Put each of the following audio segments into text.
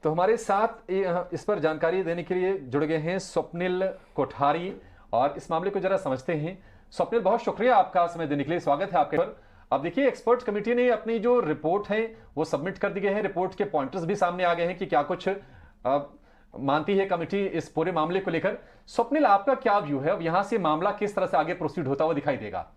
तो हमारे साथ इस पर जानकारी देने के लिए जुड़ गए हैं स्वप्निल कोठारी, और इस मामले को जरा समझते हैं। स्वप्निल, बहुत शुक्रिया आपका समय देने के लिए, स्वागत है आपके पर। अब देखिए, एक्सपर्ट कमेटी ने अपनी जो रिपोर्ट है वो सबमिट कर दी गई है। रिपोर्ट के पॉइंटर्स भी सामने आ गए हैं कि क्या कुछ मानती है कमेटी इस पूरे मामले को लेकर। स्वप्निल, आपका क्या व्यू है, अब यहां से मामला किस तरह से आगे प्रोसीड होता हुआ दिखाई देगा?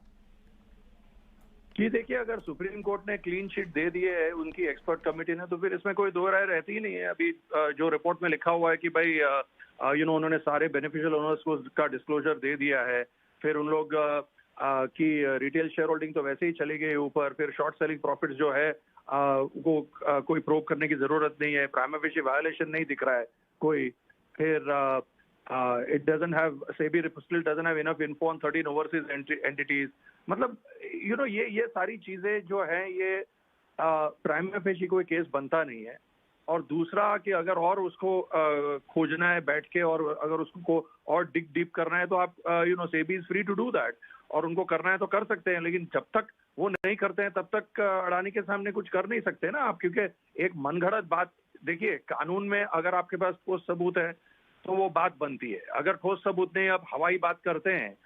जी देखिए, अगर सुप्रीम कोर्ट ने क्लीन चिट दे दिए है उनकी एक्सपर्ट कमेटी ने, तो फिर इसमें कोई दो राय रहती ही नहीं है। अभी जो रिपोर्ट में लिखा हुआ है कि भाई उन्होंने सारे बेनिफिशियल ओनर्स को का डिस्क्लोजर दे दिया है, फिर उन लोग की रिटेल शेयर होल्डिंग तो वैसे ही चली गई ऊपर, फिर शॉर्ट सेलिंग प्रॉफिट्स जो है को कोई प्रूव करने की जरूरत नहीं है, प्राइमा फेशी वायलेशन नहीं दिख रहा है कोई, फिर it doesn't have, SEBI still doesn't have enough info on 13 overseas entities. मतलब ये सारी चीजें जो हैं ये प्राइमा फेशी कोई केस बनता नहीं है। और दूसरा कि अगर और उसको खोजना है बैठ के, और अगर उसको और डिग डीप करना है, तो आप SEBI is free to do that, और उनको करना है तो कर सकते हैं, लेकिन जब तक वो नहीं करते हैं तब तक अडानी के सामने कुछ कर नहीं सकते ना आप, क्योंकि एक मनगढ़ंत बात, देखिए कानून में अगर आपके पास ठोस सबूत है तो वो बात बनती है, अगर ठोस सबूत नहीं, आप हवाई बात करते हैं,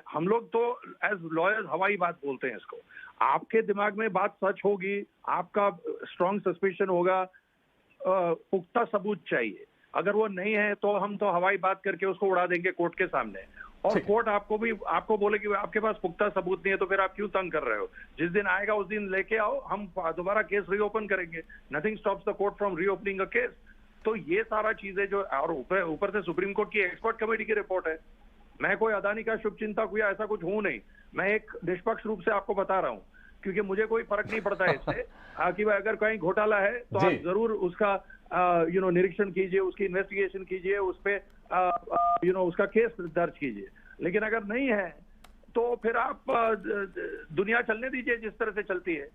हम लोग तो एज लॉयर्स हवाई बात बोलते हैं इसको। आपके दिमाग में बात सच होगी, आपका स्ट्रॉन्ग सस्पिशन होगा, पुख्ता सबूत चाहिए, अगर वो नहीं है तो हम तो हवाई बात करके उसको उड़ा देंगे कोर्ट के सामने, और कोर्ट आपको बोले कि आपके पास पुख्ता सबूत नहीं है तो फिर आप क्यों तंग कर रहे हो, जिस दिन आएगा उस दिन लेके आओ, हम दोबारा केस रीओपन करेंगे। Nothing stops the court from reopening a case. तो ये सारा चीजें जो, और ऊपर से सुप्रीम कोर्ट की एक्सपर्ट कमेटी की रिपोर्ट है, मैं कोई अडानी का शुभचिंतक या ऐसा कुछ हूं नहीं, मैं एक निष्पक्ष रूप से आपको बता रहा हूं, क्योंकि मुझे कोई फर्क नहीं पड़ता है इससे कि भाई अगर कहीं घोटाला है तो आप जरूर उसका निरीक्षण कीजिए, उसकी इन्वेस्टिगेशन कीजिए, उस पे उसका केस दर्ज कीजिए, लेकिन अगर नहीं है तो फिर आप दुनिया चलने दीजिए जिस तरह से चलती है।